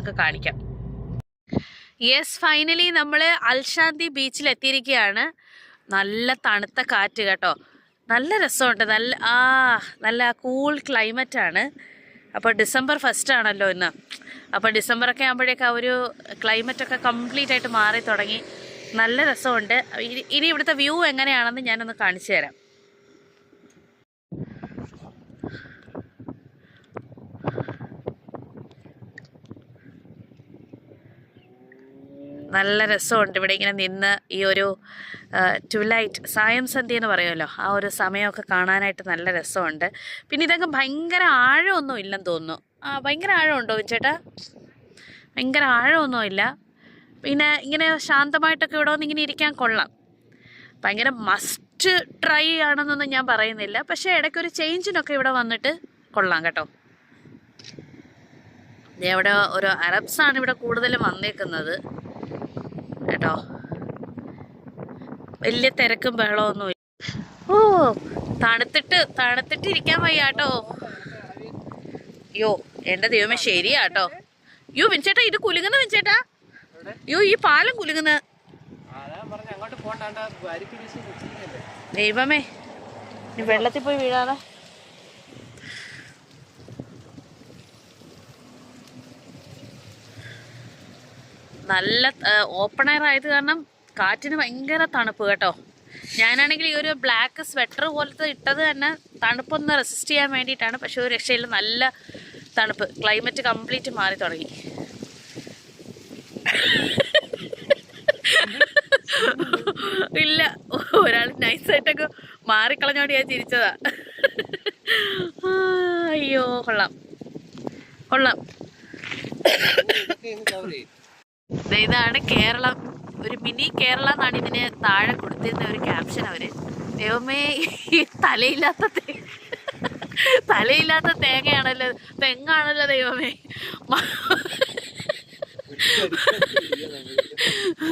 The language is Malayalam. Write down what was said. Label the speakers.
Speaker 1: ഒക്കെ കാണിക്കാം. യെസ്, ഫൈനലി നമ്മൾ അൽഷാന്തി ബീച്ചിൽ എത്തിയിരിക്കുകയാണ്. നല്ല തണുത്ത കാറ്റ് കേട്ടോ, നല്ല രസമുണ്ട്, നല്ല കൂൾ ക്ലൈമറ്റാണ്. അപ്പോൾ ഡിസംബർ 1 ആണല്ലോ ഇന്ന്. അപ്പോൾ ഡിസംബറൊക്കെ ആകുമ്പോഴേക്കും ആ ഒരു ക്ലൈമറ്റൊക്കെ കംപ്ലീറ്റ് ആയിട്ട് മാറി തുടങ്ങി. നല്ല രസമുണ്ട്. ഇനി ഇവിടുത്തെ വ്യൂ എങ്ങനെയാണെന്ന് ഞാനൊന്ന് കാണിച്ചു തരാം. നല്ല രസമുണ്ട് ഇവിടെ ഇങ്ങനെ നിന്ന് ഈ ഒരു ട്വിലൈറ്റ്, സായം സന്ധ്യ എന്ന് പറയുമല്ലോ, ആ ഒരു സമയമൊക്കെ കാണാനായിട്ട് നല്ല രസമുണ്ട്. പിന്നെ ഇതൊക്കെ ഭയങ്കര ആഴമൊന്നും ഇല്ലെന്ന് തോന്നുന്നു. ഭയങ്കര ആഴമുണ്ടോ ചേട്ടാ? ഭയങ്കര ആഴമൊന്നുമില്ല. പിന്നെ ഇങ്ങനെ ശാന്തമായിട്ടൊക്കെ ഇവിടെ വന്ന് ഇങ്ങനെ ഇരിക്കാൻ കൊള്ളാം. ഭയങ്കര മസ്റ്റ് ട്രൈ ആണെന്നൊന്നും ഞാൻ പറയുന്നില്ല, പക്ഷേ ഇടയ്ക്കൊരു ചേഞ്ചിനൊക്കെ ഇവിടെ വന്നിട്ട് കൊള്ളാം കേട്ടോ. ഇവിടെ ഒരു അറബ്സാണ് ഇവിടെ കൂടുതലും വന്നേക്കുന്നത് കേട്ടോ. വലിയ തിരക്കും ബഹളമൊന്നുമില്ല. ഓ, തണുത്തിട്ട് ഇരിക്കാൻ വയ്യ കേട്ടോ. യോ എൻ്റെ ദൈവമേ, ശരിയാട്ടോ. യോ വിൻചേട്ടാ, ഇത് കുലുങ്ങുന്ന വിൻചേട്ടാ. യോ ഈ പാലം കുലുങ്ങുന്ന ദൈവമേ, നീ വെള്ളത്തിൽ പോയി വീഴാതെ. നല്ല ഓപ്പൺ എയർ ആയത് കാരണം കാറ്റിന് ഭയങ്കര തണുപ്പ് കേട്ടോ. ഞാനാണെങ്കിൽ ഈ ഒരു ബ്ലാക്ക് സ്വെറ്റർ പോലത്തെ ഇട്ടത് തന്നെ തണുപ്പൊന്ന് റെസിസ്റ്റ് ചെയ്യാൻ വേണ്ടിയിട്ടാണ്. പക്ഷെ ഒരു രക്ഷയില്ല, നല്ല തണുപ്പ്. ക്ലൈമറ്റ് കംപ്ലീറ്റ് മാറി തുടങ്ങി. ഇല്ല, ഒരാൾ നൈസായിട്ടൊക്കെ മാറിക്കളഞ്ഞോണ്ട് ഞാൻ ചിരിച്ചതാ. അയ്യോ, കൊള്ളാം. ഇതാണ് കേരളം. ഒരു മിനി കേരള എന്നാണ് ഇതിന് താഴെ കൊടുത്തിരുന്ന ഒരു ക്യാപ്ഷൻ അവര്. ദൈവമേ, ഈ തലയില്ലാത്ത തേങ്ങയാണല്ലോ, തെങ്ങാണല്ലോ ദൈവമേ.